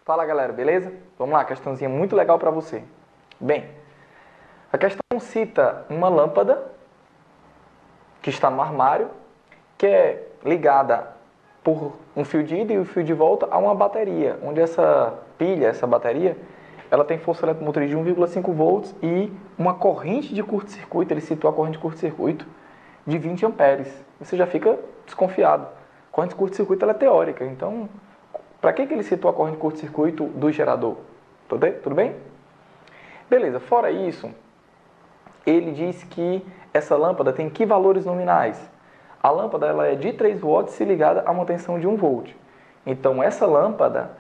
Fala galera, beleza? Vamos lá, questãozinha muito legal para você. Bem, a questão cita uma lâmpada que está no armário, que é ligada por um fio de ida e um fio de volta a uma bateria, onde essa pilha, essa bateria, ela tem força eletromotriz de 1,5 volts e uma corrente de curto-circuito, ele citou a corrente de curto-circuito, de 20 amperes. Você já fica desconfiado. A corrente de curto-circuito ela é teórica, então, para que ele citou a corrente de curto-circuito do gerador? Tudo bem? Beleza, fora isso, ele diz que essa lâmpada tem que valores nominais? A lâmpada ela é de 3 watts se ligada a uma tensão de 1 volt. Então, essa lâmpada,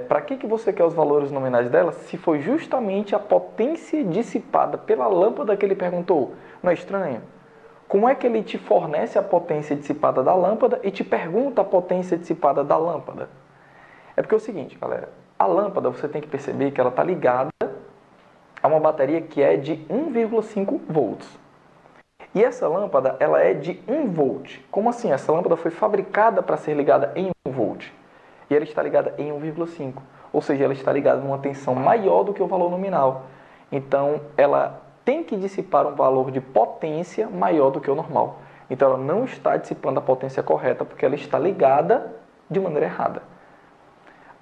para que você quer os valores nominais dela se foi justamente a potência dissipada pela lâmpada que ele perguntou? Não é estranho? Como é que ele te fornece a potência dissipada da lâmpada e te pergunta a potência dissipada da lâmpada? É porque é o seguinte, galera. A lâmpada, você tem que perceber que ela está ligada a uma bateria que é de 1,5 volts. E essa lâmpada, ela é de 1 volt. Como assim? Essa lâmpada foi fabricada para ser ligada em 1 volt. E ela está ligada em 1,5. Ou seja, ela está ligada numa tensão maior do que o valor nominal. Então, ela tem que dissipar um valor de potência maior do que o normal. Então, ela não está dissipando a potência correta, porque ela está ligada de maneira errada.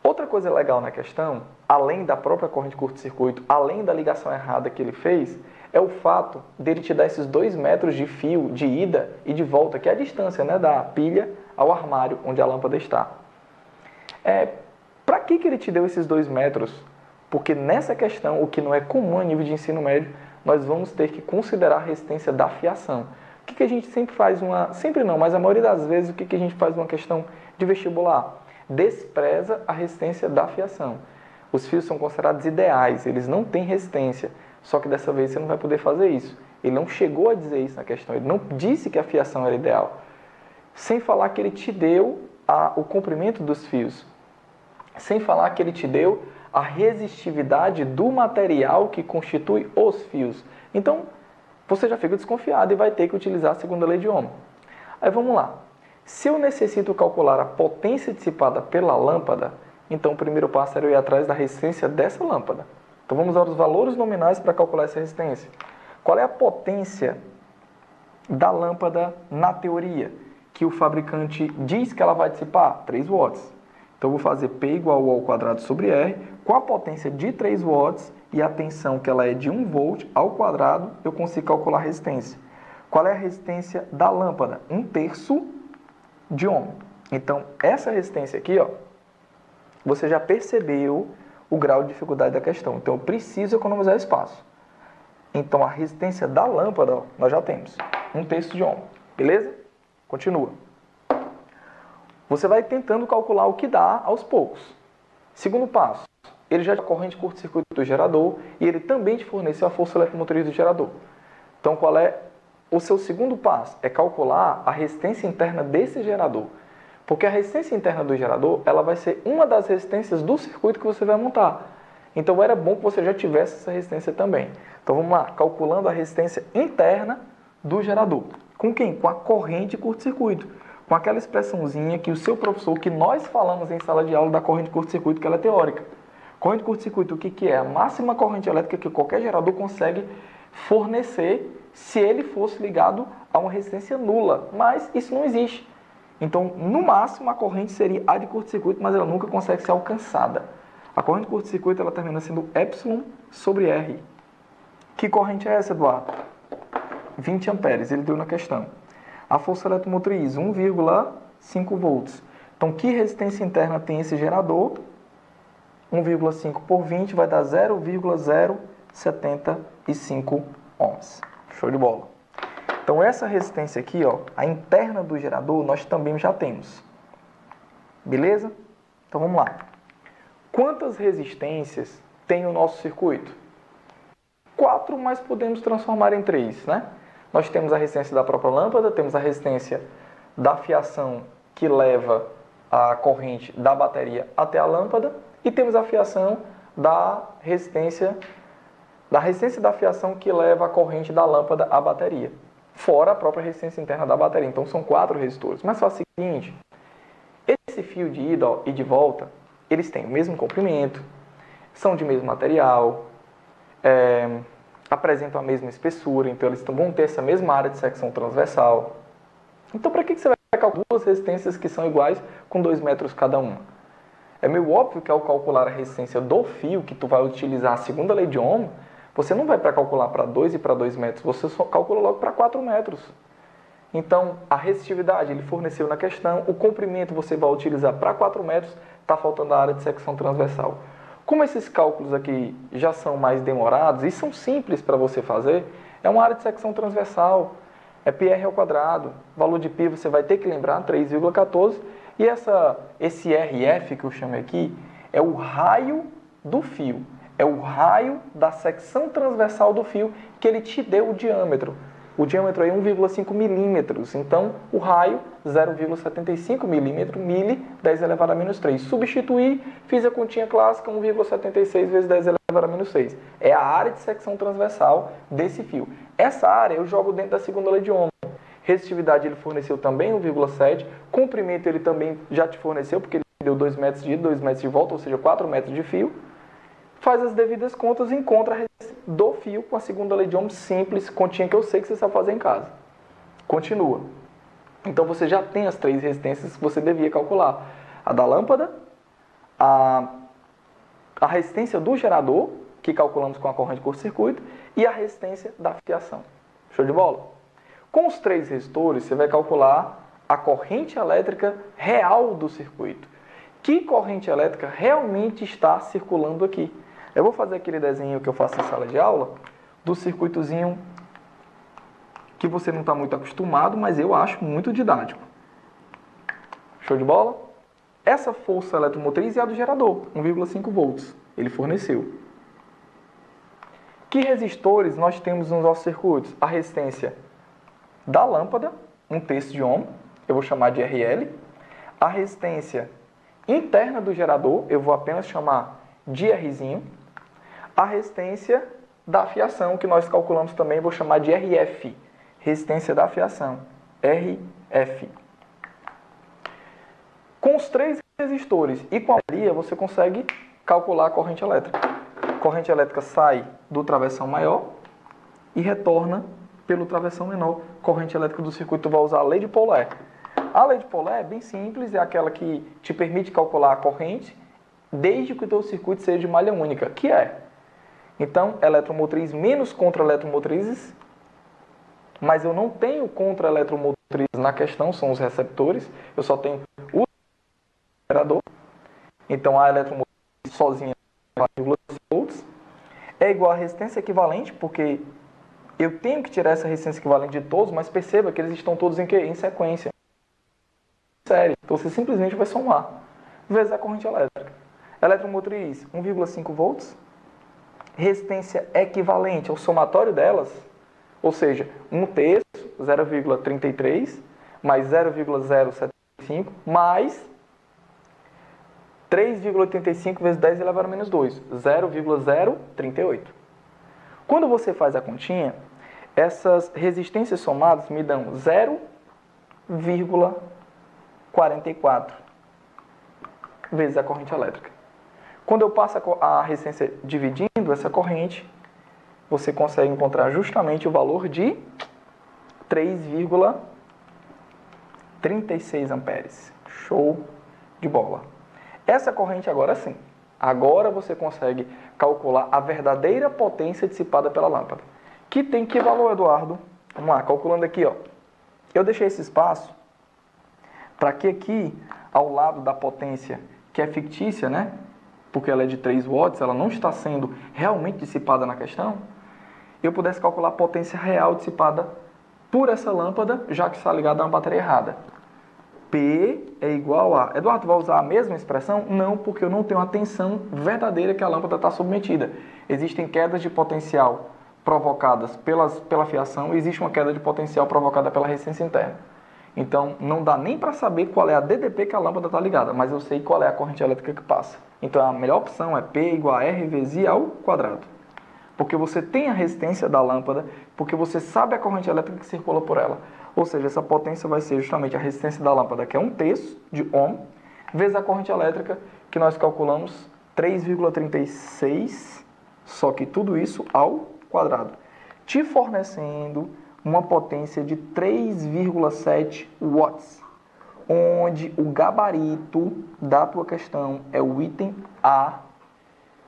Outra coisa legal na questão, além da própria corrente de curto-circuito, além da ligação errada que ele fez, é o fato dele te dar esses 2 metros de fio de ida e de volta, que é a distância, né, da pilha ao armário onde a lâmpada está. Para que ele te deu esses 2 metros? Porque nessa questão, o que não é comum a nível de ensino médio, nós vamos ter que considerar a resistência da fiação. O que a gente sempre faz Sempre não, mas a maioria das vezes, o que a gente faz numa questão de vestibular? Despreza a resistência da fiação. Os fios são considerados ideais, eles não têm resistência. Só que dessa vez você não vai poder fazer isso. Ele não chegou a dizer isso na questão, ele não disse que a fiação era ideal. Sem falar que ele te deu o comprimento dos fios. Sem falar que ele te deu a resistividade do material que constitui os fios. Então, você já fica desconfiado e vai ter que utilizar a segunda lei de Ohm. Aí vamos lá. Se eu necessito calcular a potência dissipada pela lâmpada, então o primeiro passo era eu ir atrás da resistência dessa lâmpada. Então vamos usar os valores nominais para calcular essa resistência. Qual é a potência da lâmpada na teoria? Que o fabricante diz que ela vai dissipar? 3 watts. Então eu vou fazer P igual ao quadrado sobre R, com a potência de 3 watts e a tensão que ela é de 1 volt ao quadrado, eu consigo calcular a resistência. Qual é a resistência da lâmpada? 1/3 de ohm. Então, essa resistência aqui, ó, você já percebeu o grau de dificuldade da questão. Então, eu preciso economizar espaço. Então, a resistência da lâmpada, ó, nós já temos 1/3 de ohm. Beleza? Continua. Você vai tentando calcular o que dá aos poucos. Segundo passo, ele já tem a corrente de curto-circuito do gerador e ele também te forneceu a força eletromotriz do gerador. Então, qual é o seu segundo passo? É calcular a resistência interna desse gerador. Porque a resistência interna do gerador, ela vai ser uma das resistências do circuito que você vai montar. Então, era bom que você já tivesse essa resistência também. Então, vamos lá, calculando a resistência interna do gerador. Com quem? Com a corrente de curto-circuito. Com aquela expressãozinha que o seu professor, que nós falamos em sala de aula da corrente de curto-circuito, que ela é teórica. Corrente de curto-circuito, o que é? A máxima corrente elétrica que qualquer gerador consegue fornecer se ele fosse ligado a uma resistência nula. Mas isso não existe. Então, no máximo, a corrente seria a de curto-circuito, mas ela nunca consegue ser alcançada. A corrente de curto-circuito ela termina sendo epsilon sobre R. Que corrente é essa, Eduardo? 20 amperes, ele deu na questão. A força eletromotriz, 1,5 volts. Então, que resistência interna tem esse gerador? 1,5 por 20 vai dar 0,075 ohms. Show de bola. Então, essa resistência aqui, ó, a interna do gerador, nós também já temos. Beleza? Então, vamos lá. Quantas resistências tem o nosso circuito? 4, mas podemos transformar em 3, né? Nós temos a resistência da própria lâmpada, temos a resistência da fiação que leva a corrente da bateria até a lâmpada e temos a fiação da resistência da fiação que leva a corrente da lâmpada à bateria, fora a própria resistência interna da bateria. Então, são 4 resistores. Mas só o seguinte, esse fio de ida e de volta, eles têm o mesmo comprimento, são de mesmo material, apresentam a mesma espessura, então eles vão ter essa mesma área de secção transversal. Então, para que você vai calcular duas resistências que são iguais com 2 metros cada uma? É meio óbvio que ao calcular a resistência do fio, que tu vai utilizar a segunda lei de Ohm, você não vai para calcular para 2 e para 2 metros, você só calcula logo para 4 metros. Então, a resistividade ele forneceu na questão, o comprimento você vai utilizar para 4 metros, está faltando a área de secção transversal. Como esses cálculos aqui já são mais demorados e são simples para você fazer, é uma área de secção transversal, é πr ao quadrado, valor de π você vai ter que lembrar, 3,14, e esse RF que eu chamei aqui é o raio do fio, é o raio da secção transversal do fio que ele te deu o diâmetro. O diâmetro é 1,5 milímetros, então o raio 0,75 milímetro, 10 elevado a menos 3. Substituir, fiz a continha clássica, 1,76 vezes 10 elevado a menos 6. É a área de secção transversal desse fio. Essa área eu jogo dentro da segunda lei de Ohm. Resistividade ele forneceu também 1,7. Comprimento ele também já te forneceu, porque ele deu 2 metros de ida, 2 metros de volta, ou seja, 4 metros de fio. Faz as devidas contas e encontra a resistência do fio com a segunda lei de Ohm simples, continha que eu sei que você sabe fazer em casa. Continua. Então você já tem as 3 resistências que você devia calcular. A da lâmpada, a resistência do gerador, que calculamos com a corrente de curto-circuito, e a resistência da fiação. Show de bola? Com os 3 resistores, você vai calcular a corrente elétrica real do circuito. Que corrente elétrica realmente está circulando aqui? Eu vou fazer aquele desenho que eu faço em sala de aula, do circuitozinho que você não está muito acostumado, mas eu acho muito didático. Show de bola? Essa força eletromotriz é a do gerador, 1,5 volts. Ele forneceu. Que resistores nós temos nos nossos circuitos? A resistência da lâmpada, 1/3 de ohm, eu vou chamar de RL. A resistência interna do gerador, eu vou apenas chamar de Rzinho. A resistência da fiação, que nós calculamos também, vou chamar de RF. Resistência da fiação, RF. Com os 3 resistores e com a bateria, você consegue calcular a corrente elétrica. A corrente elétrica sai do travessão maior e retorna pelo travessão menor. Corrente elétrica do circuito vai usar a lei de Pauli. A lei de Pauli é bem simples, é aquela que te permite calcular a corrente desde que o teu circuito seja de malha única, que é, então, eletromotriz menos contra-eletromotrizes, mas eu não tenho contra-eletromotrizes na questão, são os receptores, eu só tenho o gerador, então a eletromotriz sozinha é 4,5 volts, é igual a resistência equivalente, porque eu tenho que tirar essa resistência equivalente de todos, mas perceba que eles estão todos em quê? Em sequência. Série. Então você simplesmente vai somar, vezes a corrente elétrica. Eletromotriz, 1,5 volts. Resistência equivalente ao somatório delas, ou seja, 1/3, 0,33, mais 0,075, mais 3,85 vezes 10 elevado a menos 2, 0,038. Quando você faz a continha, essas resistências somadas me dão 0,44 vezes a corrente elétrica. Quando eu passo a resistência dividindo essa corrente, você consegue encontrar justamente o valor de 3,36 amperes. Show de bola. Essa corrente agora sim. Agora você consegue calcular a verdadeira potência dissipada pela lâmpada. Que tem que valor, Eduardo? Vamos lá, calculando aqui, ó. Eu deixei esse espaço para que aqui, ao lado da potência, que é fictícia, né? Porque ela é de 3 watts, ela não está sendo realmente dissipada na questão, eu pudesse calcular a potência real dissipada por essa lâmpada, já que está ligada a uma bateria errada. P é igual a... Eduardo, vai usar a mesma expressão? Não, porque eu não tenho a tensão verdadeira que a lâmpada está submetida. Existem quedas de potencial provocadas pela fiação e existe uma queda de potencial provocada pela resistência interna. Então, não dá nem para saber qual é a DDP que a lâmpada está ligada, mas eu sei qual é a corrente elétrica que passa. Então, a melhor opção é P igual a R vezes I ao quadrado. Porque você tem a resistência da lâmpada, porque você sabe a corrente elétrica que circula por ela. Ou seja, essa potência vai ser justamente a resistência da lâmpada, que é 1/3 de ohm, vezes a corrente elétrica, que nós calculamos 3,36, só que tudo isso ao quadrado, te fornecendo uma potência de 3,7 watts, onde o gabarito da tua questão é o item A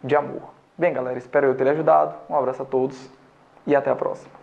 de amor. Bem, galera, espero eu ter ajudado. Um abraço a todos e até a próxima.